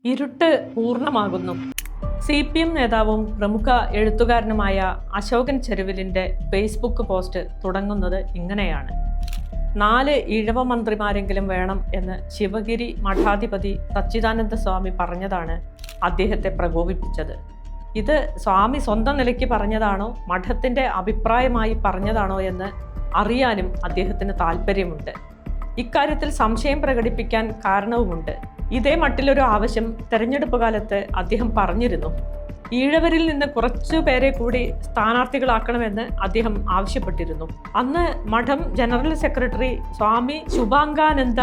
ഇരുട്ട് പൂർണ്ണമാകുന്നു. CPM നേതാവും പ്രമുഖ എഴുത്തുകാരനുമായ അശോകൻ ചെരുവിലിൻ്റെ ഫേസ്ബുക്ക് പോസ്റ്റ് തുടങ്ങുന്നത് ഇങ്ങനെയാണ്: 4 ഈഴവ മന്ത്രിമാരെങ്കിലും വേണം എന്ന് ശിവഗിരി മഠാധിപതി സച്ചിദാനന്ദ സ്വാമി പറഞ്ഞതാണ് അദ്ദേഹത്തെ പ്രകോപിപ്പിച്ചത്. ഇത് സ്വാമി സ്വന്തം നിലയ്ക്ക് പറഞ്ഞതാണോ മഠത്തിൻ്റെ അഭിപ്രായമായി പറഞ്ഞതാണോ എന്ന് അറിയാനും അദ്ദേഹത്തിന് താല്പര്യമുണ്ട്. ഇക്കാര്യത്തിൽ സംശയം പ്രകടിപ്പിക്കാൻ കാരണവുമുണ്ട്. ഇതേ മട്ടിലൊരു ആവശ്യം തെരഞ്ഞെടുപ്പ് കാലത്ത് അദ്ദേഹം പറഞ്ഞിരുന്നു. ഈഴവരിൽ നിന്ന് കുറച്ചു പേരെ കൂടി സ്ഥാനാർത്ഥികളാക്കണമെന്ന് അദ്ദേഹം ആവശ്യപ്പെട്ടിരുന്നു. അന്ന് മഠം ജനറൽ സെക്രട്ടറി സ്വാമി ശുഭാംഗാനന്ദ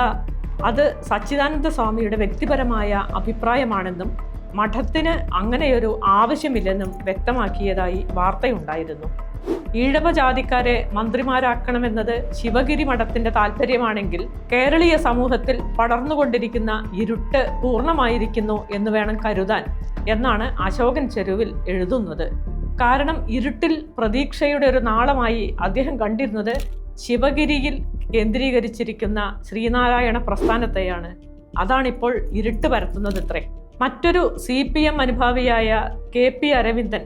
അത് സച്ചിദാനന്ദ സ്വാമിയുടെ വ്യക്തിപരമായ അഭിപ്രായമാണെന്നും മഠത്തിന് അങ്ങനെയൊരു ആവശ്യമില്ലെന്നും വ്യക്തമാക്കിയതായി വാർത്തയുണ്ടായിരുന്നു. ഈഴവ ജാതിക്കാരെ മന്ത്രിമാരാക്കണമെന്നത് ശിവഗിരി മഠത്തിന്റെ താല്പര്യമാണെങ്കിൽ കേരളീയ സമൂഹത്തിൽ പടർന്നുകൊണ്ടിരിക്കുന്ന ഇരുട്ട് പൂർണ്ണമായിരിക്കുന്നു എന്ന് വേണം കരുതാൻ എന്നാണ് അശോകൻ ചെരുവിൽ എഴുതുന്നത്. കാരണം ഇരുട്ടിൽ പ്രതീക്ഷയുടെ ഒരു നാളമായി അദ്ദേഹം കണ്ടിരുന്നത് ശിവഗിരിയിൽ കേന്ദ്രീകരിച്ചിരിക്കുന്ന ശ്രീനാരായണ പ്രസ്ഥാനത്തെയാണ്. അതാണിപ്പോൾ ഇരുട്ട് പരത്തുന്നതത്രേ. മറ്റൊരു CPM അനുഭാവിയായ KP അരവിന്ദൻ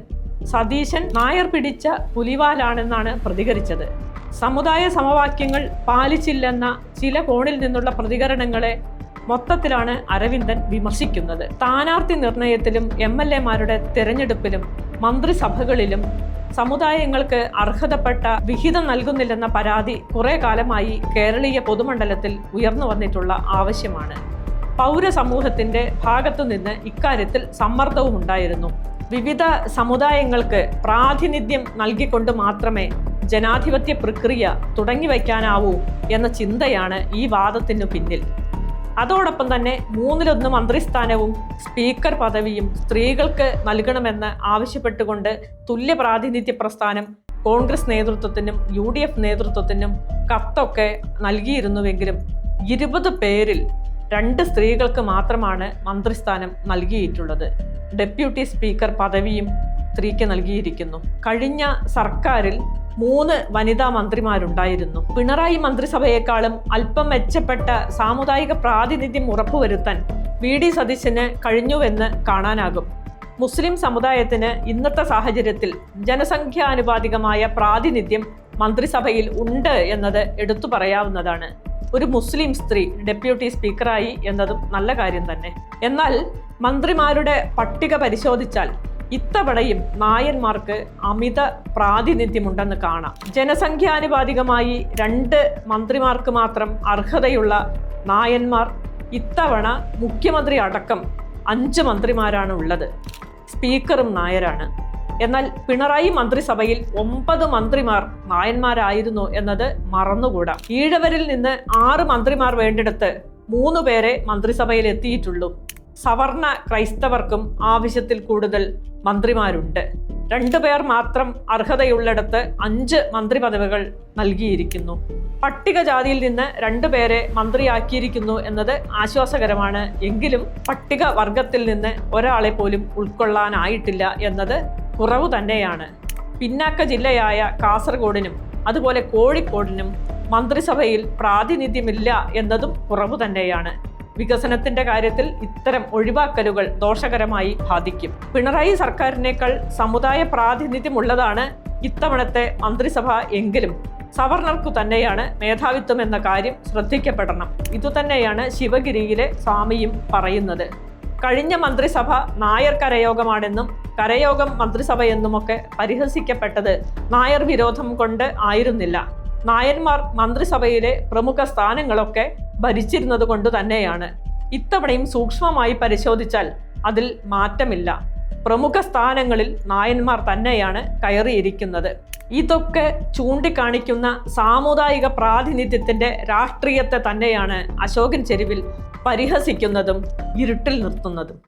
സതീശൻ നായർ പിടിച്ച പുലിവാലാണെന്നാണ് പ്രതികരിച്ചത്. സമുദായ സമവാക്യങ്ങൾ പാലിച്ചില്ലെന്ന ചില കോണിൽ നിന്നുള്ള പ്രതികരണങ്ങളെ മൊത്തത്തിലാണ് അരവിന്ദൻ വിമർശിക്കുന്നത്. സ്ഥാനാർത്ഥി നിർണയത്തിലും MLA-മാരുടെ തെരഞ്ഞെടുപ്പിലും മന്ത്രിസഭകളിലും സമുദായങ്ങൾക്ക് അർഹതപ്പെട്ട വിഹിതം നൽകുന്നില്ലെന്ന പരാതി കുറെ കാലമായി കേരളീയ പൊതുമണ്ഡലത്തിൽ ഉയർന്നു വന്നിട്ടുള്ള ആവശ്യമാണ്. പൗരസമൂഹത്തിന്റെ ഭാഗത്തുനിന്ന് ഇക്കാര്യത്തിൽ സമ്മർദ്ദവും ഉണ്ടായിരുന്നു. വിവിധ സമുദായങ്ങൾക്ക് പ്രാതിനിധ്യം നൽകിക്കൊണ്ട് മാത്രമേ ജനാധിപത്യ പ്രക്രിയ തുടങ്ങിവയ്ക്കാനാവൂ എന്ന ചിന്തയാണ് ഈ വാദത്തിനു പിന്നിൽ. അതോടൊപ്പം തന്നെ 1/3 മന്ത്രിസ്ഥാനവും സ്പീക്കർ പദവിയും സ്ത്രീകൾക്ക് നൽകണമെന്ന് ആവശ്യപ്പെട്ടുകൊണ്ട് തുല്യ പ്രാതിനിധ്യ പ്രസ്ഥാനം കോൺഗ്രസ് നേതൃത്വത്തിനും UDF നേതൃത്വത്തിനും കത്തൊക്കെ നൽകിയിരുന്നുവെങ്കിലും 20 പേരിൽ 2 സ്ത്രീകൾക്ക് മാത്രമാണ് മന്ത്രിസ്ഥാനം നൽകിയിട്ടുള്ളത്. ഡെപ്യൂട്ടി സ്പീക്കർ പദവിയും സ്ത്രീക്ക് നൽകിയിരിക്കുന്നു. കഴിഞ്ഞ സർക്കാരിൽ 3 വനിതാ മന്ത്രിമാരുണ്ടായിരുന്നു. പിണറായി മന്ത്രിസഭയെക്കാളും അല്പം മെച്ചപ്പെട്ട സാമുദായിക പ്രാതിനിധ്യം ഉറപ്പുവരുത്താൻ VD സതീശന് കഴിഞ്ഞുവെന്ന് കാണാനാകും. മുസ്ലിം സമുദായത്തിന് ഇന്നത്തെ സാഹചര്യത്തിൽ ജനസംഖ്യാനുപാതികമായ പ്രാതിനിധ്യം മന്ത്രിസഭയിൽ ഉണ്ട് എന്നത് എടുത്തു പറയാവുന്നതാണ്. ഒരു മുസ്ലിം സ്ത്രീ ഡെപ്യൂട്ടി സ്പീക്കറായി എന്നതും നല്ല കാര്യം തന്നെ. എന്നാൽ മന്ത്രിമാരുടെ പട്ടിക പരിശോധിച്ചാൽ ഇത്തവണയും നായന്മാർക്ക് അമിത പ്രാതിനിധ്യമുണ്ടെന്ന് കാണാം. ജനസംഖ്യാനുപാതികമായി 2 മന്ത്രിമാർക്ക് മാത്രം അർഹതയുള്ള നായന്മാർ ഇത്തവണ മുഖ്യമന്ത്രി അടക്കം 5 മന്ത്രിമാരാണ് ഉള്ളത്. സ്പീക്കറും നായരാണ്. എന്നാൽ പിണറായി മന്ത്രിസഭയിൽ 9 മന്ത്രിമാർ നായന്മാരായിരുന്നു എന്നത് മറന്നുകൂടാ. ഈഴവരിൽ നിന്ന് 6 മന്ത്രിമാർ വേണ്ടിടത്ത് 3 പേരെ മന്ത്രിസഭയിൽ എത്തിയിട്ടുള്ളൂ. സവർണ ക്രൈസ്തവർക്കും ആവശ്യത്തിൽ കൂടുതൽ മന്ത്രിമാരുണ്ട്. 2 പേർ മാത്രം അർഹതയുള്ളിടത്ത് 5 മന്ത്രി പദവികൾ നൽകിയിരിക്കുന്നു. പട്ടികജാതിയിൽ നിന്ന് 2 പേരെ മന്ത്രിയാക്കിയിരിക്കുന്നു എന്നത് ആശ്വാസകരമാണ്. എങ്കിലും പട്ടിക വർഗത്തിൽ നിന്ന് ഒരാളെ പോലും ഉൾക്കൊള്ളാനായിട്ടില്ല എന്നത് കുറവ് തന്നെയാണ്. പിന്നാക്ക ജില്ലയായ കാസർഗോഡിനും അതുപോലെ കോഴിക്കോടിനും മന്ത്രിസഭയിൽ പ്രാതിനിധ്യമില്ല എന്നതും കുറവ് തന്നെയാണ്. വികസനത്തിന്റെ കാര്യത്തിൽ ഇത്തരം ഒഴിവാക്കലുകൾ ദോഷകരമായി ബാധിക്കും. പിണറായി സർക്കാരിനേക്കാൾ സമുദായ പ്രാതിനിധ്യമുള്ളതാണ് ഇത്തവണത്തെ മന്ത്രിസഭ എങ്കിലും സവർണർക്കു തന്നെയാണ് മേധാവിത്വം എന്ന കാര്യം ശ്രദ്ധിക്കപ്പെടണം. ഇതുതന്നെയാണ് ശിവഗിരിയിലെ സ്വാമിയും പറയുന്നത്. കഴിഞ്ഞ മന്ത്രിസഭ നായർ കരയോഗമാണെന്നും കരയോഗം മന്ത്രിസഭയെന്നുമൊക്കെ പരിഹസിക്കപ്പെട്ടത് നായർ വിരോധം കൊണ്ട് ആയിരുന്നില്ല. നായന്മാർ മന്ത്രിസഭയിലെ പ്രമുഖ സ്ഥാനങ്ങളൊക്കെ ഭരിച്ചിരുന്നത് കൊണ്ട് തന്നെയാണ്. ഇത്തവണയും സൂക്ഷ്മമായി പരിശോധിച്ചാൽ അതിൽ മാറ്റമില്ല. പ്രമുഖ സ്ഥാനങ്ങളിൽ നായന്മാർ തന്നെയാണ് കയറിയിരിക്കുന്നത്. ഇതൊക്കെ ചൂണ്ടിക്കാണിക്കുന്ന സാമുദായിക പ്രാതിനിധ്യത്തിന്റെ രാഷ്ട്രീയത്തെ തന്നെയാണ് അശോകൻ ചെരുവിൽ പരിഹസിക്കുന്നതും ഇരുട്ടിൽ നിർത്തുന്നതും.